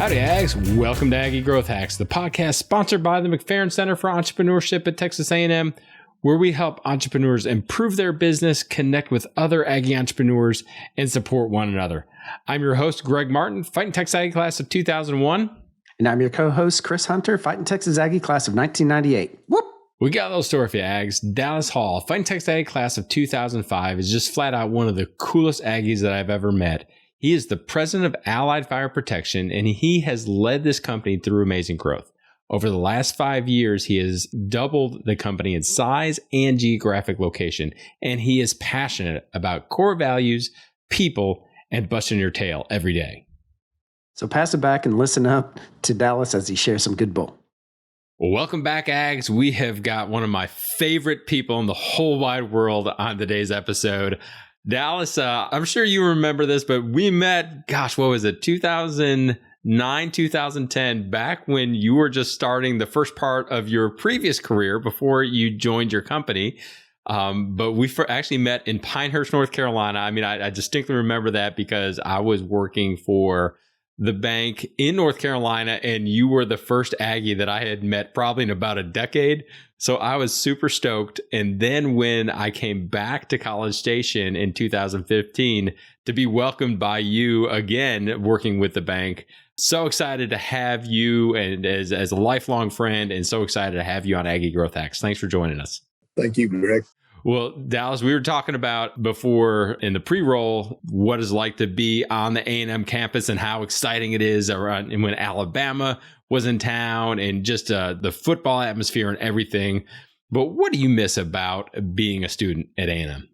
Howdy, Ags. Welcome to Aggie Growth Hacks, the podcast sponsored by the McFerrin Center for Entrepreneurship at Texas A&M, where we help entrepreneurs improve their business, connect with other Aggie entrepreneurs, and support one another. I'm your host, Greg Martin, Fighting Texas Aggie class of 2001. And I'm your co-host, Chris Hunter, Fighting Texas Aggie class of 1998. Whoop! We got a little story for you, Ags. Dallas Hall, Fighting Texas Aggie class of 2005, is just flat out one of the coolest Aggies that I've ever met. He is the president of Allied Fire Protection, and he has led this company through amazing growth. Over the last 5 years, he has doubled the company in size and geographic location, and he is passionate about core values, people, and busting your tail every day. So pass it back and listen up to Dallas as he shares some good bull. Well, welcome back, Ags. We have got one of my favorite people in the whole wide world on today's episode. Dallas, I'm sure you remember this, but we met, what was it, 2009, 2010, back when you were just starting the first part of your previous career before you joined your company. But we actually met in Pinehurst, North Carolina. I mean, I distinctly remember that because I was working for the bank in North Carolina, and you were the first Aggie that I had met probably in about a decade. So I was super stoked. And then when I came back to College Station in 2015 to be welcomed by you again, working with the bank, so excited to have you and as a lifelong friend, and so excited to have you on Aggie Growth Hacks. Thanks for joining us. Thank you, Greg. Well, Dallas, we were talking about before in the pre-roll what it's like to be on the A&M campus and how exciting it is around when Alabama was in town and just the football atmosphere and everything. But what do you miss about being a student at A&M?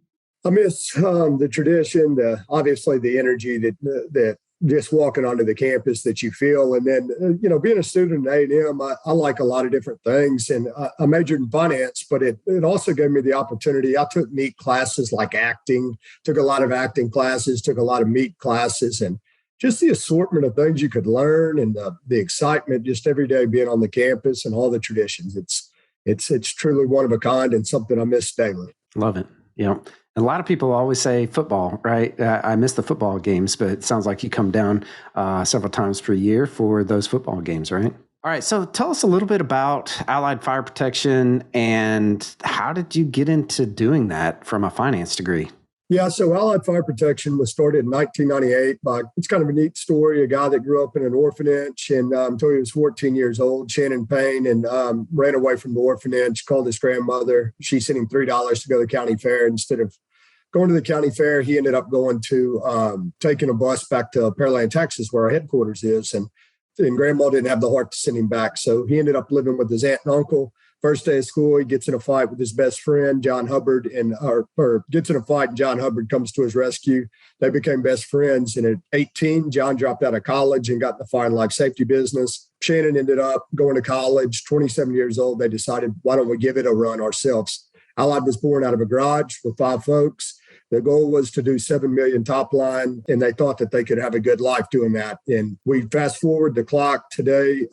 I miss the tradition, obviously the energy that just walking onto the campus that you feel. And then, being a student at A&M, I like a lot of different things. And I majored in finance, but it also gave me the opportunity. I took meat classes like acting, took a lot of acting classes, took a lot of meat classes, and just the assortment of things you could learn and the excitement just every day being on the campus and all the traditions. It's truly one of a kind and something I miss daily. Love it. A lot of people always say football, right? I miss the football games, but it sounds like you come down several times per year for those football games, right? All right. So tell us a little bit about Allied Fire Protection and how did you get into doing that from a finance degree? Yeah, so Allied Fire Protection was started in 1998 by, it's kind of a neat story, a guy that grew up in an orphanage and until he was 14 years old, Shannon Payne, and ran away from the orphanage, called his grandmother. She sent him $3 to go to the county fair. Instead of going to the county fair, he ended up going to taking a bus back to Pearland, Texas, where our headquarters is. And grandma didn't have the heart to send him back. So he ended up living with his aunt and uncle. First day of school, he gets in a fight with his best friend, John Hubbard, or gets in a fight, and John Hubbard comes to his rescue. They became best friends. And at 18, John dropped out of college and got in the fire and life safety business. Shannon ended up going to college, 27 years old. They decided, why don't we give it a run ourselves? Allied was born out of a garage with 5 folks. The goal was to do 7 million top line, and they thought that they could have a good life doing that. And we fast forward the clock today.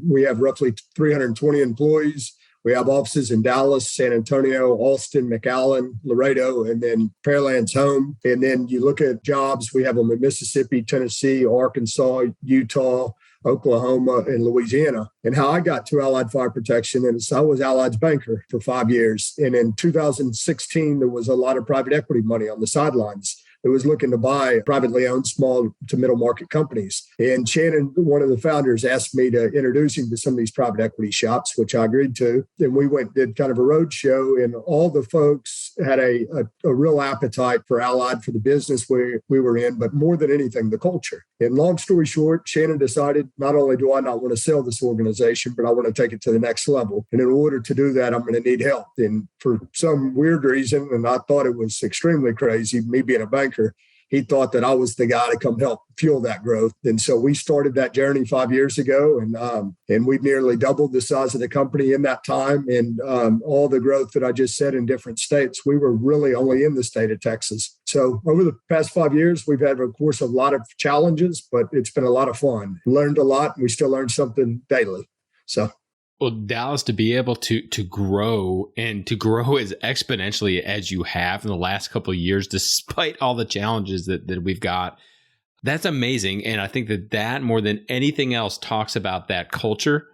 We have roughly 320 employees. We have offices in Dallas, San Antonio, Austin, McAllen, Laredo, and then Pearland's home. And then you look at jobs, we have them in Mississippi, Tennessee, Arkansas, Utah, Oklahoma, and Louisiana. And how I got to Allied Fire Protection is I was Allied's banker for 5 years. And in 2016, there was a lot of private equity money on the sidelines. It was looking to buy privately owned small to middle market companies. And Shannon, one of the founders, asked me to introduce him to some of these private equity shops, which I agreed to. And we went and did kind of a road show, and all the folks had a real appetite for Allied, for the business we were in, but more than anything, the culture. And long story short, Shannon decided, not only do I not want to sell this organization, but I want to take it to the next level. And in order to do that, I'm going to need help. And for some weird reason, and I thought it was extremely crazy, me being a banker, he thought that I was the guy to come help fuel that growth. And so we started that journey 5 years ago, and we've nearly doubled the size of the company in that time. And all the growth that I just said in different states, we were really only in the state of Texas. So over the past 5 years, we've had, of course, a lot of challenges, but it's been a lot of fun. Learned a lot, and we still learn something daily. So. Well, Dallas, to be able to grow and to grow as exponentially as you have in the last couple of years, despite all the challenges that we've got, That's amazing. And I think that more than anything else talks about that culture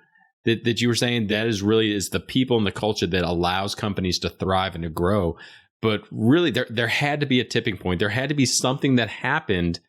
that you were saying. That is the people and the culture that allows companies to thrive and to grow. But really, there had to be a tipping point. There had to be something that happened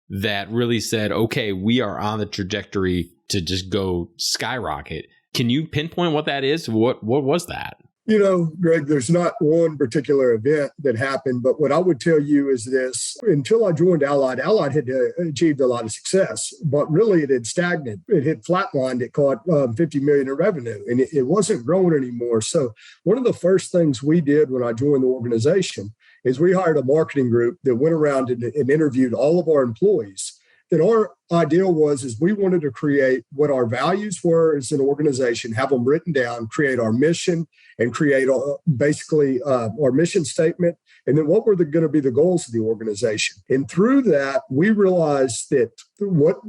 that really said, okay, we are on the trajectory to just go skyrocket. Can you pinpoint what that is? What was that? Greg, there's not one particular event that happened, but what I would tell you is this. Until I joined Allied had achieved a lot of success, but really it had stagnated. It had flatlined. It caught $50 million in revenue, and it wasn't growing anymore. So one of the first things we did when I joined the organization is we hired a marketing group that went around and interviewed all of our employees. And our idea is we wanted to create what our values were as an organization, have them written down, create our mission, and create basically our mission statement, and then what were going to be the goals of the organization. And through that, we realized that what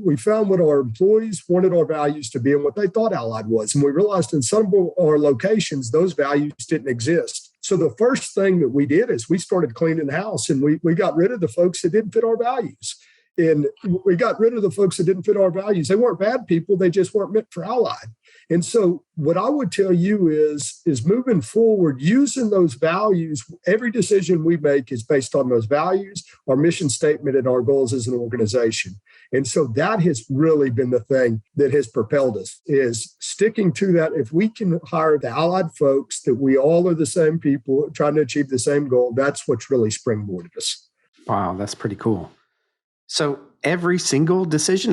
our employees wanted our values to be and what they thought Allied was. And we realized in some of our locations, those values didn't exist. So the first thing that we did is we started cleaning the house, and we got rid of the folks that didn't fit our values. And we got rid of the folks that didn't fit our values. They weren't bad people. They just weren't meant for Allied. And so what I would tell you is moving forward, using those values, every decision we make is based on those values, our mission statement, and our goals as an organization. And so that has really been the thing that has propelled us, is sticking to that. If we can hire the Allied folks, that we all are the same people trying to achieve the same goal, that's what's really springboarded us. Wow, that's pretty cool. So every single decision,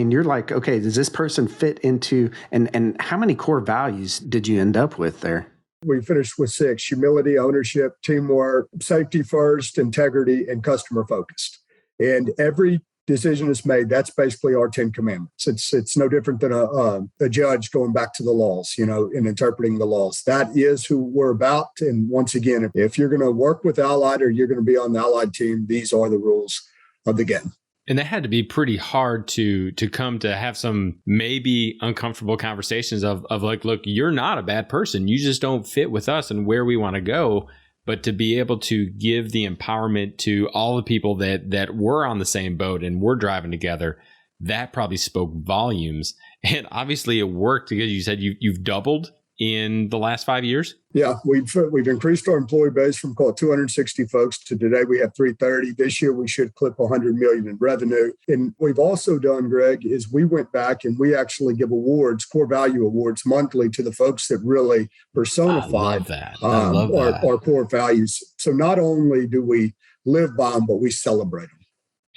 you're like, okay, does this person fit into, and how many core values did you end up with there? We finished with 6: humility, ownership, teamwork, safety first, integrity, and customer focused. And every decision is made. That's basically our 10 commandments. It's no different than a judge going back to the laws, and interpreting the laws. That is who we're about. And once again, if you're going to work with Allied or you're going to be on the Allied team, these are the rules of the game. And that had to be pretty hard to come to have some maybe uncomfortable conversations of like, look, you're not a bad person. You just don't fit with us and where we want to go. But to be able to give the empowerment to all the people that were on the same boat and were driving together, that probably spoke volumes. And obviously it worked, because you said you've doubled in the last 5 years? Yeah, we've increased our employee base from 260 folks to today we have 330. This year we should clip 100 million in revenue. And we've also done, Greg, is we went back and we actually give awards, core value awards, monthly to the folks that really personified our core values. So not only do we live by them, but we celebrate them.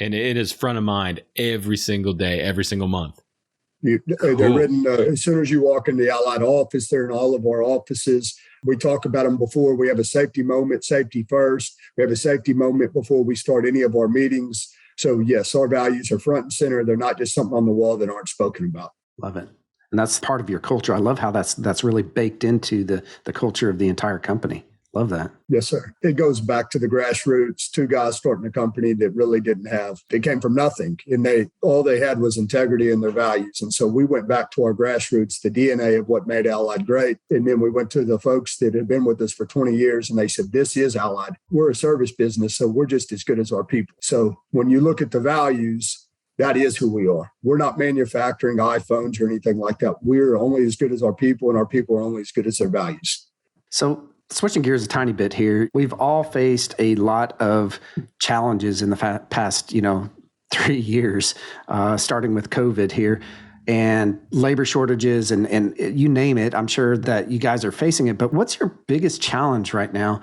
And it is front of mind every single day, every single month. They're written as soon as you walk in the Allied office. They're in all of our offices. We talk about them before we have a safety moment, safety first. We have a safety moment before we start any of our meetings. So yes, our values are front and center. They're not just something on the wall that aren't spoken about. Love it. And that's part of your culture. I love how that's really baked into the culture of the entire company. Love that. Yes, sir. It goes back to the grassroots. 2 guys starting a company that really they came from nothing. And all they had was integrity in their values. And so we went back to our grassroots, the DNA of what made Allied great. And then we went to the folks that had been with us for 20 years and they said, this is Allied. We're a service business, so we're just as good as our people. So when you look at the values, that is who we are. We're not manufacturing iPhones or anything like that. We're only as good as our people, and our people are only as good as their values. So switching gears a tiny bit here, we've all faced a lot of challenges in the past, 3 years, starting with COVID here, and labor shortages and you name it. I'm sure that you guys are facing it, but what's your biggest challenge right now?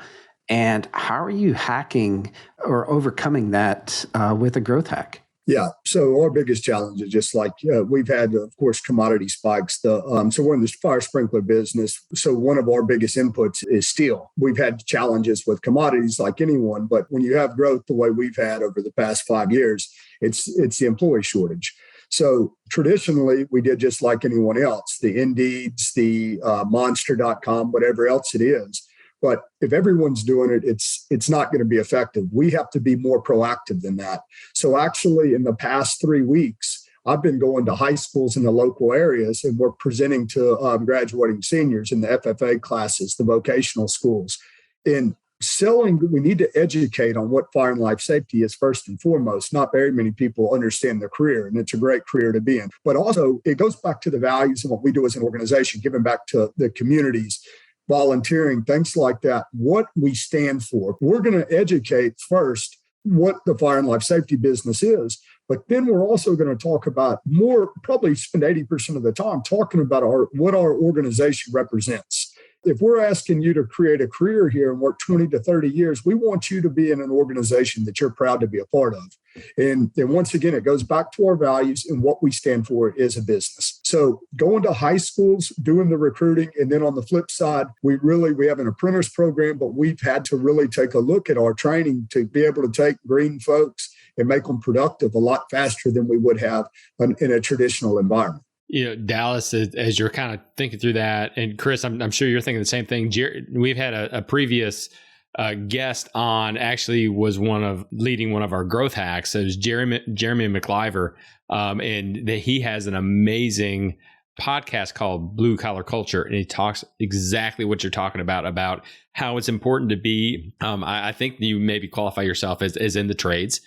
And how are you hacking or overcoming that with a growth hack? Yeah. So our biggest challenge is just like we've had, of course, commodity spikes. So we're in this fire sprinkler business. So one of our biggest inputs is steel. We've had challenges with commodities like anyone, but when you have growth the way we've had over the past 5 years, it's the employee shortage. So traditionally, we did just like anyone else, the Indeeds, the Monster.com, whatever else it is. But if everyone's doing it, it's not going to be effective. We have to be more proactive than that. So actually, in the past 3 weeks, I've been going to high schools in the local areas, and we're presenting to graduating seniors in the FFA classes, the vocational schools. And selling, we need to educate on what fire and life safety is first and foremost. Not very many people understand their career, and it's a great career to be in. But also, it goes back to the values and what we do as an organization, giving back to the communities, volunteering, things like that, what we stand for. We're going to educate first what the fire and life safety business is, but then we're also going to talk about more, probably spend 80% of the time talking about what our organization represents. If we're asking you to create a career here and work 20 to 30 years, we want you to be in an organization that you're proud to be a part of. And once again, it goes back to our values and what we stand for as a business. So going to high schools, doing the recruiting, and then on the flip side, we have an apprentice program, but we've had to really take a look at our training to be able to take green folks and make them productive a lot faster than we would have in a traditional environment. Dallas, as you're kind of thinking through that, and Chris, I'm sure you're thinking the same thing. We've had a previous guest on, actually was leading one of our growth hacks. It was Jeremy McIver, and he has an amazing podcast called Blue Collar Culture, and he talks exactly what you're talking about how it's important to be. I think you maybe qualify yourself as in the trades,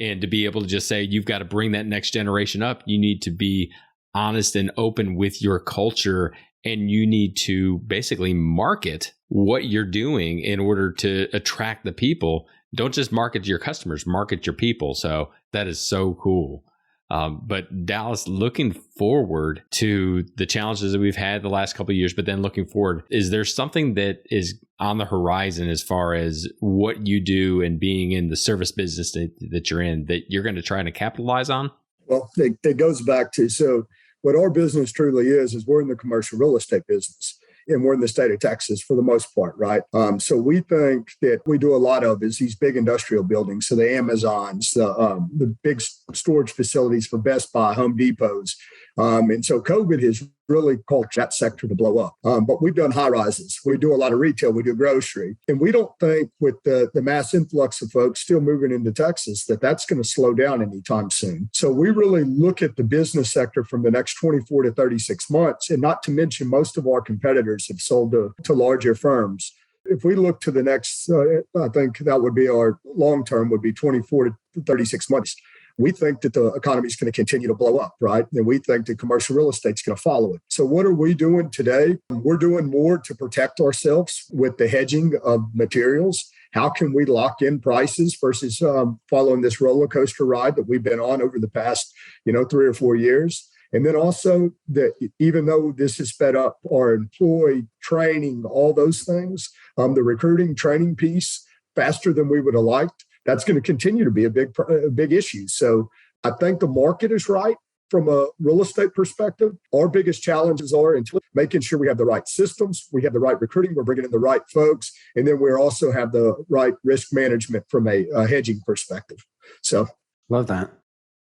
and to be able to just say you've got to bring that next generation up. You need to be honest and open with your culture, and you need to basically market what you're doing in order to attract the people. Don't just market to your customers, market your people. So that is so cool. But Dallas, looking forward to the challenges that we've had the last couple of years, but then looking forward, is there something that is on the horizon as far as what you do and being in the service business that you're in, that you're going to try to capitalize on? Well, it goes back to, so what our business truly is we're in the commercial real estate business, and we're in the state of Texas for the most part, right? So we think that we do a lot of is these big industrial buildings. So the Amazons, the big storage facilities for Best Buy, Home Depots. And so COVID has really caused that sector to blow up. But we've done high rises. We do a lot of retail. We do grocery. And we don't think with the mass influx of folks still moving into Texas that's going to slow down anytime soon. So we really look at the business sector from the next 24 to 36 months. And not to mention, most of our competitors have sold to larger firms. If we look to the next, I think that would be our long term would be 24 to 36 months. We think that the economy is going to continue to blow up, right? And we think that commercial real estate is going to follow it. So what are we doing today? We're doing more to protect ourselves with the hedging of materials. How can we lock in prices versus following this roller coaster ride that we've been on over the past, 3 or 4 years? And then also that even though this has sped up our employee training, all those things, the recruiting training piece faster than we would have liked, that's going to continue to be a big issue. So I think the market is right from a real estate perspective. Our biggest challenges are making sure we have the right systems, we have the right recruiting, we're bringing in the right folks, and then we also have the right risk management from a hedging perspective. So, love that.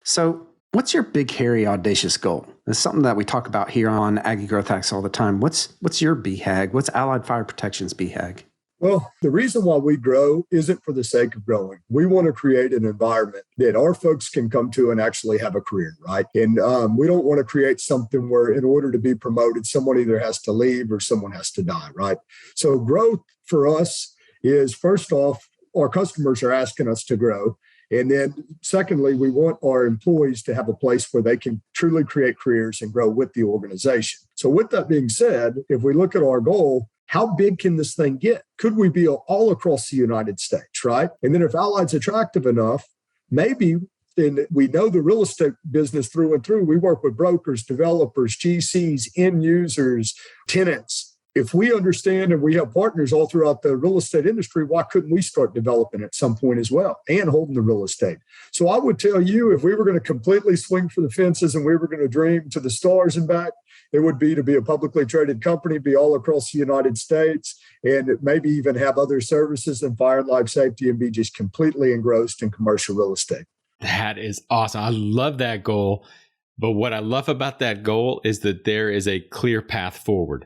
So, what's your big, hairy, audacious goal? It's something that we talk about here on Aggie Growth Hacks all the time. What's your BHAG? What's Allied Fire Protection's BHAG? Well, the reason why we grow isn't for the sake of growing. We want to create an environment that our folks can come to and actually have a career, right? And we don't want to create something where in order to be promoted, someone either has to leave or someone has to die, right? So growth for us is, first off, our customers are asking us to grow. And then secondly, we want our employees to have a place where they can truly create careers and grow with the organization. So with that being said, if we look at our goal, how big can this thing get? Could we be all across the United States, right? And then if Allied's attractive enough, maybe, and we know the real estate business through and through, we work with brokers, developers, GCs, end users, tenants. If we understand and we have partners all throughout the real estate industry, why couldn't we start developing at some point as well and holding the real estate? So I would tell you, if we were going to completely swing for the fences and we were going to dream to the stars and back, it would be to be a publicly traded company, be all across the United States, and maybe even have other services than fire and life safety and be just completely engrossed in commercial real estate. That is awesome. I love that goal. But what I love about that goal is that there is a clear path forward.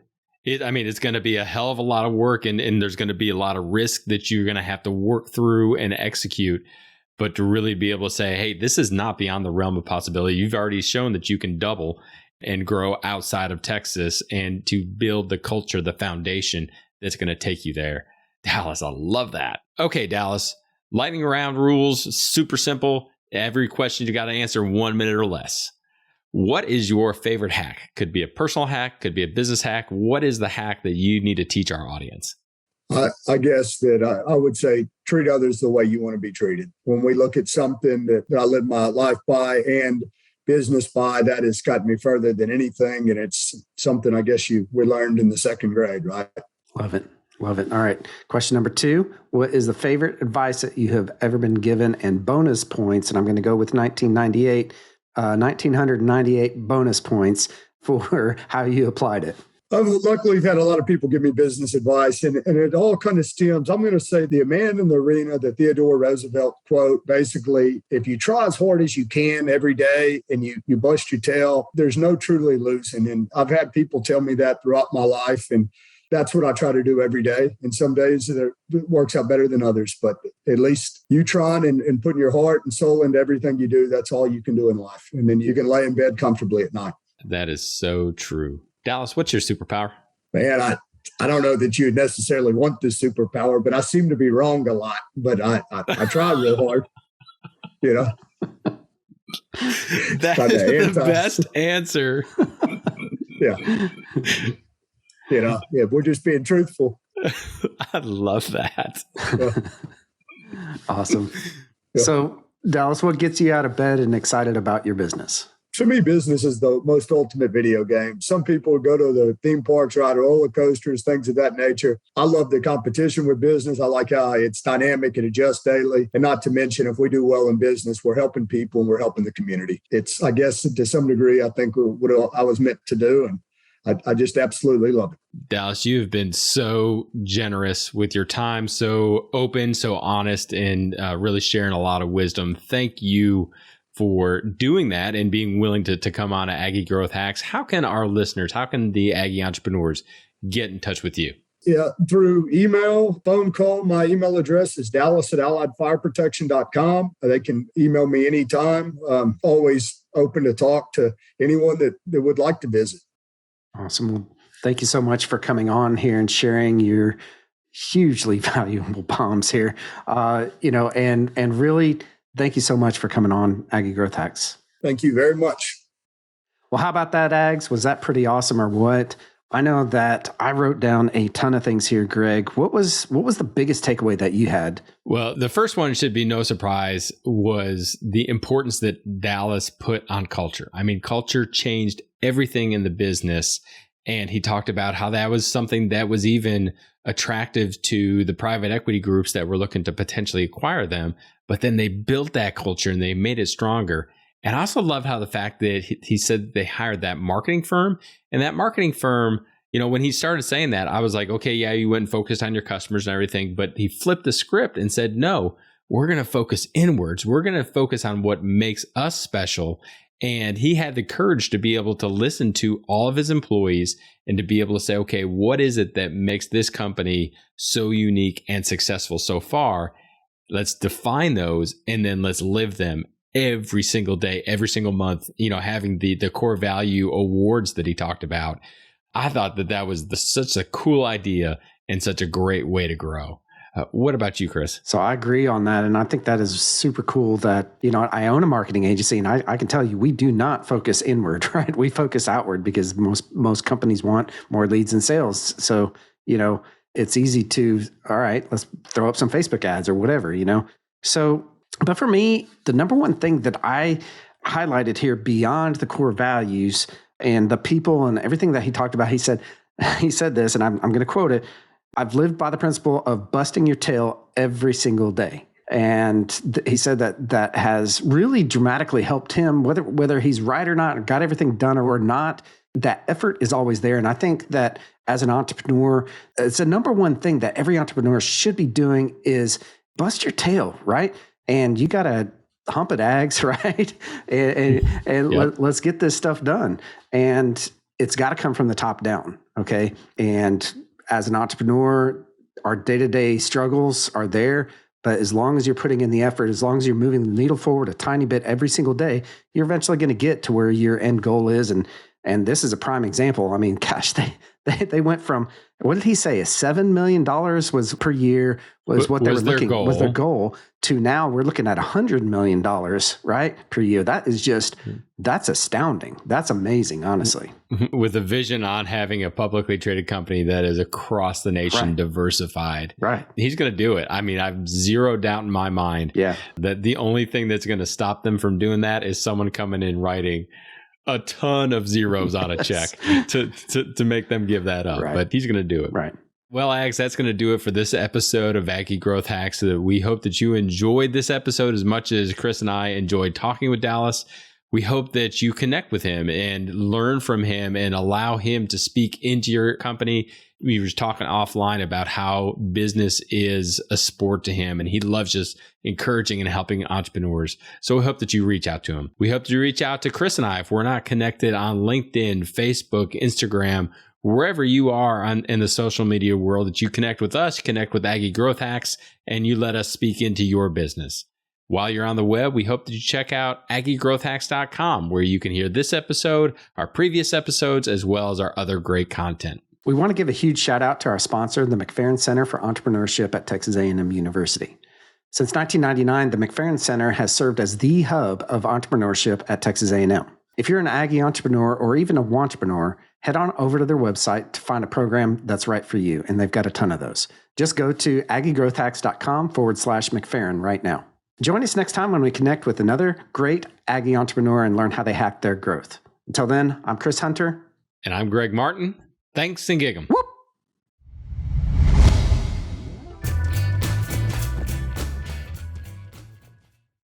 It's going to be a hell of a lot of work, and there's going to be a lot of risk that you're going to have to work through and execute. But to really be able to say, hey, this is not beyond the realm of possibility. You've already shown that you can double and grow outside of Texas, and to build the culture, the foundation that's going to take you there. Dallas, I love that. Okay, Dallas, lightning round rules, super simple. Every question you got to answer 1 minute or less. What is your favorite hack? Could be a personal hack, could be a business hack. What is the hack that you need to teach our audience? I guess that I would say treat others the way you want to be treated. When we look at something that I live my life by and business by, that has gotten me further than anything. And it's something I guess we learned in the second grade, right? Love it. Love it. All right. Question number 2. What is the favorite advice that you have ever been given, and bonus points? And I'm going to go with 1998 bonus points for how you applied it. Luckily, I've had a lot of people give me business advice, and it all kind of stems. I'm going to say the man in the arena, the Theodore Roosevelt quote, basically, if you try as hard as you can every day and you bust your tail, there's no truly losing. And I've had people tell me that throughout my life, and that's what I try to do every day. And some days it works out better than others, but at least you trying and putting your heart and soul into everything you do, that's all you can do in life. And then you can lay in bed comfortably at night. That is so true. Dallas, what's your superpower? Man, I don't know that you would necessarily want this superpower, but I seem to be wrong a lot. But I try real hard, you know. That is the best answer. Yeah. You know, yeah, we're just being truthful. I love that. Awesome. Yeah. So, Dallas, what gets you out of bed and excited about your business? To me, business is the most ultimate video game. Some people go to the theme parks, ride roller coasters, things of that nature. I love the competition with business. I like how it's dynamic and adjusts daily. And not to mention, if we do well in business, we're helping people and we're helping the community. It's, I guess, to some degree, I think what I was meant to do. And I just absolutely love it. Dallas, you have been so generous with your time, so open, so honest, and really sharing a lot of wisdom. Thank you for doing that and being willing to come on to Aggie Growth Hacks. How can our listeners, how can the Aggie entrepreneurs get in touch with you? Yeah, through email, phone call. My email address is dallas@alliedfireprotection.com. They can email me anytime. Always open to talk to anyone that would like to visit. Awesome. Well, thank you so much for coming on here and sharing your hugely valuable bombs here. And really, thank you so much for coming on Aggie Growth Hacks. Thank you very much. Well, how about that, Ags? Was that pretty awesome or what? I know that I wrote down a ton of things here, Greg. What was the biggest takeaway that you had? Well, the first one should be no surprise, was the importance that Dallas put on culture. I mean, culture changed everything in the business. And he talked about how that was something that was even attractive to the private equity groups that were looking to potentially acquire them. But then they built that culture and they made it stronger. And I also love how the fact that he said they hired that marketing firm, and that marketing firm, you know, when he started saying that, I was like, okay, yeah, you went and focused on your customers and everything, but he flipped the script and said, no, we're going to focus inwards. We're going to focus on what makes us special. And he had the courage to be able to listen to all of his employees and to be able to say, okay, what is it that makes this company so unique and successful so far? Let's define those and then let's live them every single day, every single month, you know, having the core value awards that he talked about. I thought that was such a cool idea and such a great way to grow. What about you, Chris? So I agree on that. And I think that is super cool that, you know, I own a marketing agency, and I can tell you, we do not focus inward, right? We focus outward because most companies want more leads and sales. So, you know, it's easy to, all right, let's throw up some Facebook ads or whatever, you know? So, but for me, the number one thing that I highlighted here beyond the core values and the people and everything that he talked about, he said this, and I'm going to quote it: "I've lived by the principle of busting your tail every single day." And he said that has really dramatically helped him, whether he's right or not, got everything done or not, that effort is always there. And I think that as an entrepreneur, it's the number one thing that every entrepreneur should be doing is bust your tail, right? And you got to hump it, Ags, right? And yep. Let's get this stuff done. And it's got to come from the top down, okay? And as an entrepreneur, our day-to-day struggles are there. But as long as you're putting in the effort, as long as you're moving the needle forward a tiny bit every single day, you're eventually going to get to where your end goal is. And And this is a prime example. I mean, gosh, they went from, what did he say? $7 million was per year was what they were looking, was their goal, to now we're looking at $100 million, right, per year. That is just, that's astounding. That's amazing, honestly. With a vision on having a publicly traded company that is across the nation, diversified. Right. He's going to do it. I mean, I've zero doubt in my mind that the only thing that's going to stop them from doing that is someone coming in writing a ton of zeros on a check to make them give that up. But he's going to do it. Right. Well, Ags, that's going to do it for this episode of Aggie Growth Hacks. We hope that you enjoyed this episode as much as Chris and I enjoyed talking with Dallas. We hope that you connect with him and learn from him and allow him to speak into your company. We were talking offline about how business is a sport to him, and he loves just encouraging and helping entrepreneurs. So we hope that you reach out to him. We hope to reach out to Chris and I if we're not connected on LinkedIn, Facebook, Instagram, wherever you are in the social media world, that you connect with us, connect with Aggie Growth Hacks, and you let us speak into your business. While you're on the web, we hope that you check out aggiegrowthhacks.com, where you can hear this episode, our previous episodes, as well as our other great content. We want to give a huge shout out to our sponsor, the McFerrin Center for Entrepreneurship at Texas A&M University. Since 1999, the McFerrin Center has served as the hub of entrepreneurship at Texas A&M. If you're an Aggie entrepreneur or even a wantrepreneur, head on over to their website to find a program that's right for you, and they've got a ton of those. Just go to aggiegrowthhacks.com/McFerrin right now. Join us next time when we connect with another great Aggie entrepreneur and learn how they hack their growth. Until then, I'm Chris Hunter. And I'm Greg Martin. Thanks and gig 'em. Whoop.